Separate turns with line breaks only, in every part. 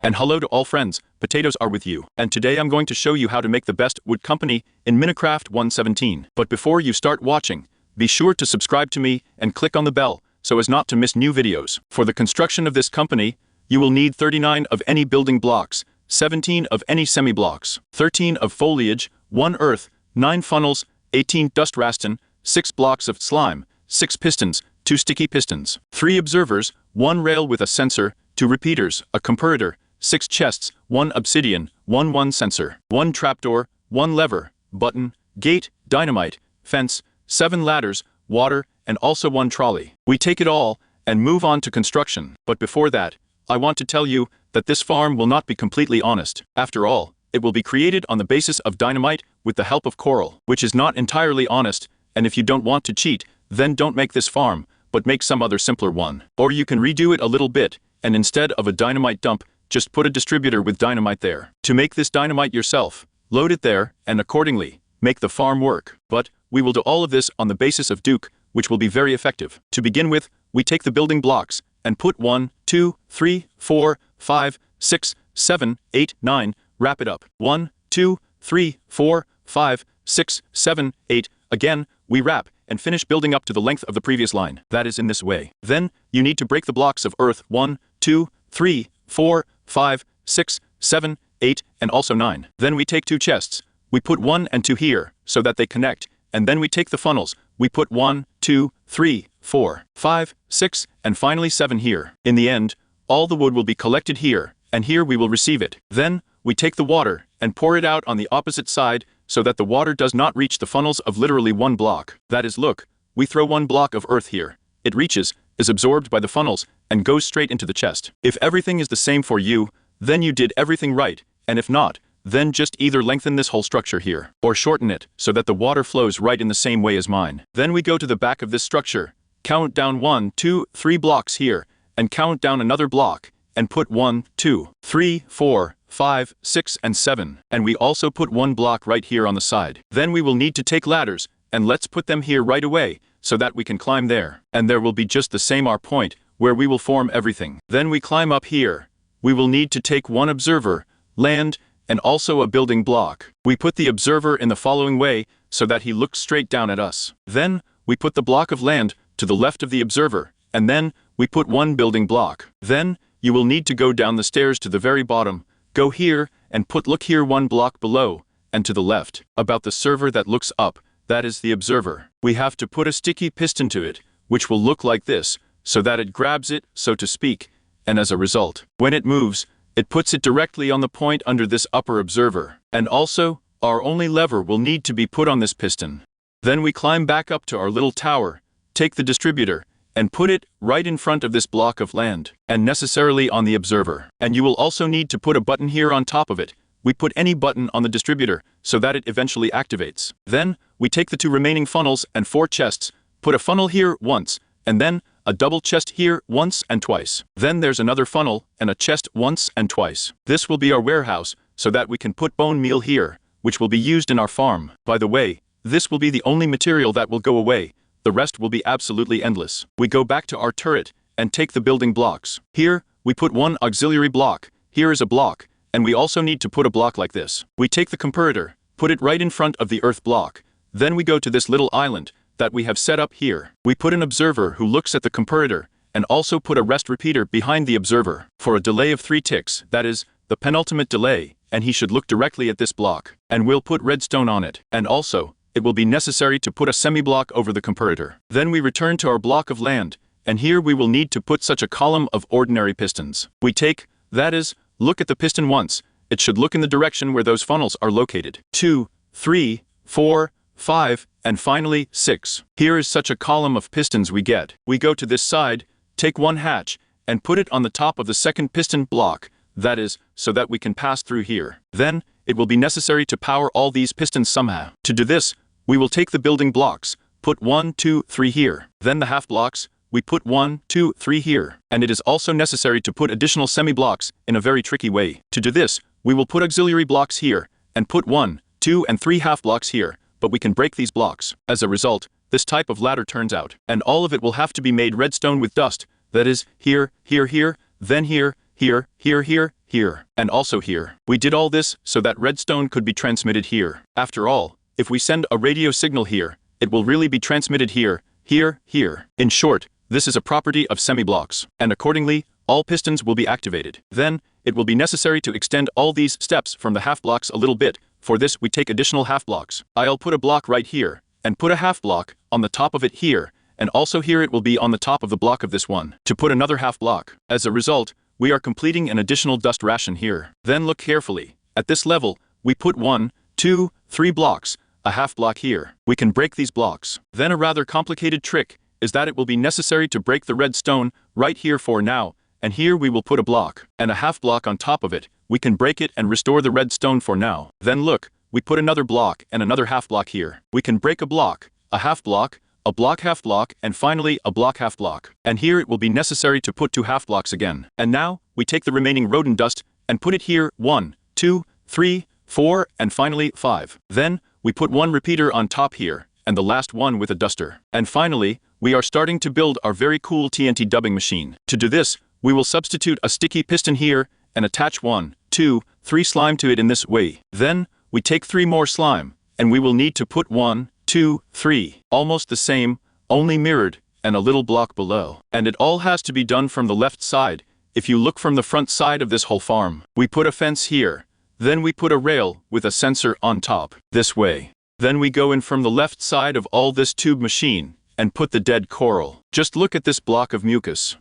And hello to all friends, potatoes are with you. And today I'm going to show you how to make the best wood company in Minecraft 1.17. But before you start watching, be sure to subscribe to me and click on the bell so as not to miss new videos. For the construction of this company, you will need 39 of any building blocks, 17 of any semi-blocks, 13 of foliage, 1 earth, 9 funnels, 18 dust raston, 6 blocks of slime, 6 pistons, 2 sticky pistons, 3 observers, 1 rail with a sensor, 2 repeaters, a comparator, 6 chests, 1 obsidian, 1 sensor, 1 trapdoor, 1 lever, button, gate, dynamite, fence, 7 ladders, water, and also 1 trolley. We take it all and move on to construction. But before that, I want to tell you that this farm will not be completely honest. After all, it will be created on the basis of dynamite with the help of coral, which is not entirely honest, and if you don't want to cheat, then don't make this farm, but make some other simpler one. Or you can redo it a little bit, and instead of a dynamite dump, just put a distributor with dynamite there. To make this dynamite yourself, load it there, and accordingly, make the farm work. But we will do all of this on the basis of Duke, which will be very effective. To begin with, we take the building blocks and put 1, 2, 3, 4, 5, 6, 7, 8, 9, wrap it up. 1, 2, 3, 4, 5, 6, 7, 8, again, we wrap and finish building up to the length of the previous line. That is in this way. Then, you need to break the blocks of earth 1, 2, 3, 4, 5, 6, 7, 8, and also 9. Then we take 2 chests. We put 1 and 2 here, so that they connect, and then we take the funnels. We put 1, 2, 3, 4, 5, 6, and finally 7 here. In the end, all the wood will be collected here, and here we will receive it. Then, we take the water and pour it out on the opposite side so that the water does not reach the funnels of literally 1 block. That is, look, we throw 1 block of earth here. It reaches, is absorbed by the funnels, and goes straight into the chest. If everything is the same for you, then you did everything right, and if not, then just either lengthen this whole structure here, or shorten it so that the water flows right in the same way as mine. Then we go to the back of this structure, count down 1, 2, 3 blocks here, and count down another block, and put 1, 2, 3, 4, 5, 6, and 7. And we also put 1 block right here on the side. Then we will need to take ladders, and let's put them here right away, so that we can climb there. And there will be just the same our point, where we will form everything. Then we climb up here. We will need to take 1 observer, land, and also a building block. We put the observer in the following way, so that he looks straight down at us. Then, we put the block of land to the left of the observer, and then, we put 1 building block. Then, you will need to go down the stairs to the very bottom, go here, and look here 1 block below, and to the left, about the server that looks up, that is the observer. We have to put a sticky piston to it, which will look like this, so that it grabs it, so to speak, and as a result, when it moves, it puts it directly on the point under this upper observer. And also, our only lever will need to be put on this piston. Then we climb back up to our little tower, take the distributor, and put it right in front of this block of land, and necessarily on the observer. And you will also need to put a button here on top of it. We put any button on the distributor, so that it eventually activates. Then, we take the 2 remaining funnels and 4 chests, put a funnel here once, and then a double chest here once and twice. Then there's another funnel and a chest once and twice. This will be our warehouse, so that we can put bone meal here, which will be used in our farm. By the way, this will be the only material that will go away. The rest will be absolutely endless. We go back to our turret and take the building blocks. Here, we put 1 auxiliary block. Here is a block, and we also need to put a block like this. We take the comparator, put it right in front of the earth block. Then we go to this little island that we have set up here. We put an observer who looks at the comparator, and also put a rest repeater behind the observer for a delay of 3 ticks, that is, the penultimate delay, and he should look directly at this block. And we'll put redstone on it. And also, it will be necessary to put a semi-block over the comparator. Then we return to our block of land, and here we will need to put such a column of ordinary pistons. We take, that is, look at the piston once. It should look in the direction where those funnels are located. 2, 3, 4, 5, and finally 6. Here is such a column of pistons we get. We go to this side, take 1 hatch, and put it on the top of the second piston block, that is, so that we can pass through here. Then, it will be necessary to power all these pistons somehow. To do this, we will take the building blocks, put 1, 2, 3 here. Then the half blocks, we put 1, 2, 3 here. And it is also necessary to put additional semi-blocks in a very tricky way. To do this, we will put auxiliary blocks here, and put 1, 2, and 3 half blocks here, but we can break these blocks. As a result, this type of ladder turns out. And all of it will have to be made redstone with dust, that is, here, here, here, then here, here, here, here, here, and also here. We did all this so that redstone could be transmitted here. After all, if we send a radio signal here, it will really be transmitted here, here, here. In short, this is a property of semi-blocks, and accordingly, all pistons will be activated. Then, it will be necessary to extend all these steps from the half blocks a little bit. For this, we take additional half blocks. I'll put a block right here, and put a half block on the top of it here, and also here it will be on the top of the block of this one, to put another half block. As a result, we are completing an additional dust ration here. Then look carefully. At this level, we put 1, 2, 3 blocks, a half block here. We can break these blocks. Then a rather complicated trick is that it will be necessary to break the redstone right here for now, and here we will put a block, and a half block on top of it. We can break it and restore the redstone for now. Then look, we put another block and another half block here. We can break a block, a half block, a block half block, and finally a block half block. And here it will be necessary to put 2 half blocks again. And now, we take the remaining rodent dust and put it here 1, 2, 3, 4, and finally 5. Then, we put 1 repeater on top here, and the last one with a duster. And finally, we are starting to build our very cool TNT dubbing machine. To do this, we will substitute a sticky piston here and attach 1, 2, 3 slime to it in this way. Then, we take 3 more slime, and we will need to put 1, 2, 3, almost the same, only mirrored, and a little block below. And it all has to be done from the left side. If you look from the front side of this whole farm, we put a fence here. Then we put a rail with a sensor on top, this way. Then we go in from the left side of all this tube machine, and put the dead coral. Just look at this block of mucus.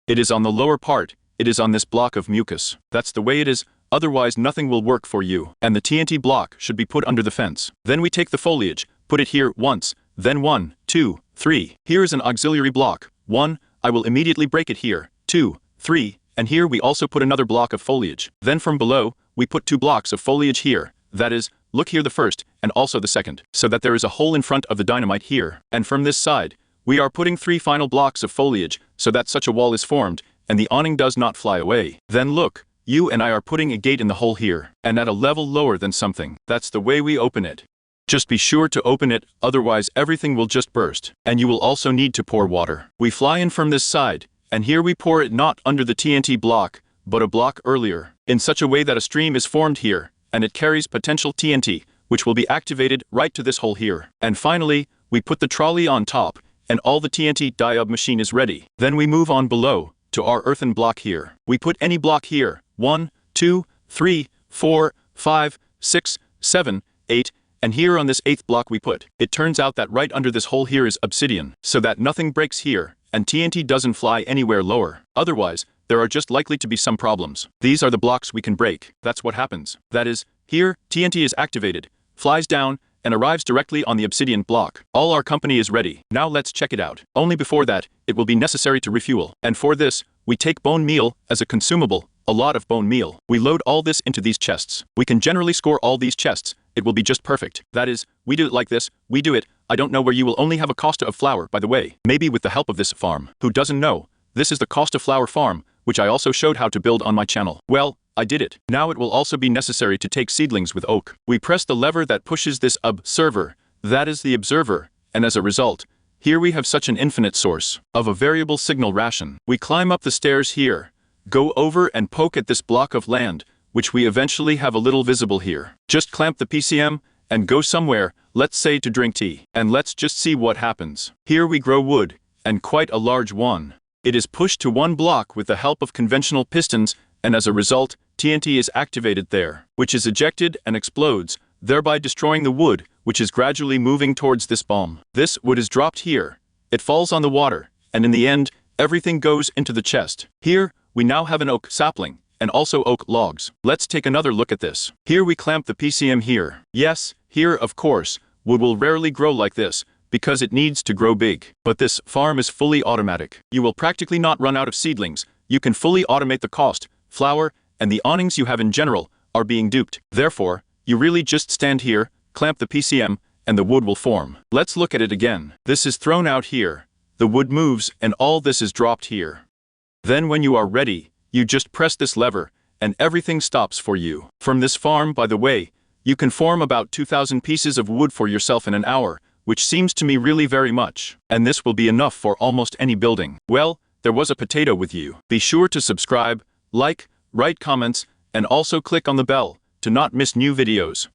It is on the lower part, it is on this block of mucus. That's the way it is, otherwise nothing will work for you. And the TNT block should be put under the fence. Then we take the foliage, put it here once, then 1, 2, 3. Here is an auxiliary block. 1, I will immediately break it here. 2, 3, and here we also put another block of foliage. Then from below, we put 2 blocks of foliage here. That is, look here the first, and also the second, so that there is a hole in front of the dynamite here. And from this side, we are putting 3 final blocks of foliage, so that such a wall is formed, and the awning does not fly away. Then look, you and I are putting a gate in the hole here, and at a level lower than something. That's the way we open it. Just be sure to open it, otherwise everything will just burst. And you will also need to pour water. We fly in from this side, and here we pour it not under the TNT block, but a block earlier, in such a way that a stream is formed here, and it carries potential TNT, which will be activated right to this hole here. And finally, we put the trolley on top, and all the TNT diode machine is ready. Then we move on below, to our earthen block here. We put any block here, 1, 2, 3, 4, 5, 6, 7, 8, and here on this 8th block we put. It turns out that right under this hole here is obsidian, so that nothing breaks here, and TNT doesn't fly anywhere lower. Otherwise, there are just likely to be some problems. These are the blocks we can break. That's what happens. That is, here, TNT is activated, flies down, and arrives directly on the obsidian block. All our company is ready. Now let's check it out. Only before that, it will be necessary to refuel. And for this, we take bone meal as a consumable, a lot of bone meal. We load all this into these chests. We can generally score all these chests. It will be just perfect. That is, we do it like this, we do it. I don't know where you will only have a costa of flour, by the way. Maybe with the help of this farm. Who doesn't know? This is the costa flour farm, which I also showed how to build on my channel. Well, I did it. Now it will also be necessary to take seedlings with oak. We press the lever that pushes this observer, that is the observer, and as a result, here we have such an infinite source of a variable signal ration. We climb up the stairs here, go over and poke at this block of land, which we eventually have a little visible here. Just clamp the PCM and go somewhere, let's say to drink tea, and let's just see what happens. Here we grow wood, and quite a large one. It is pushed to one block with the help of conventional pistons, and as a result, TNT is activated there, which is ejected and explodes, thereby destroying the wood, which is gradually moving towards this bomb. This wood is dropped here. It falls on the water, and in the end, everything goes into the chest. Here, we now have an oak sapling, and also oak logs. Let's take another look at this. Here we clamp the PCM here. Yes, here, of course, wood will rarely grow like this, because it needs to grow big. But this farm is fully automatic. You will practically not run out of seedlings. You can fully automate the cost, flour, and the awnings you have in general are being duped. Therefore, you really just stand here, clamp the PCM, and the wood will form. Let's look at it again. This is thrown out here. The wood moves, and all this is dropped here. Then when you are ready, you just press this lever, and everything stops for you. From this farm, by the way, you can form about 2,000 pieces of wood for yourself in an hour, which seems to me really very much. And this will be enough for almost any building. Well, there was a potato with you. Be sure to subscribe, like, write comments, and also click on the bell to not miss new videos.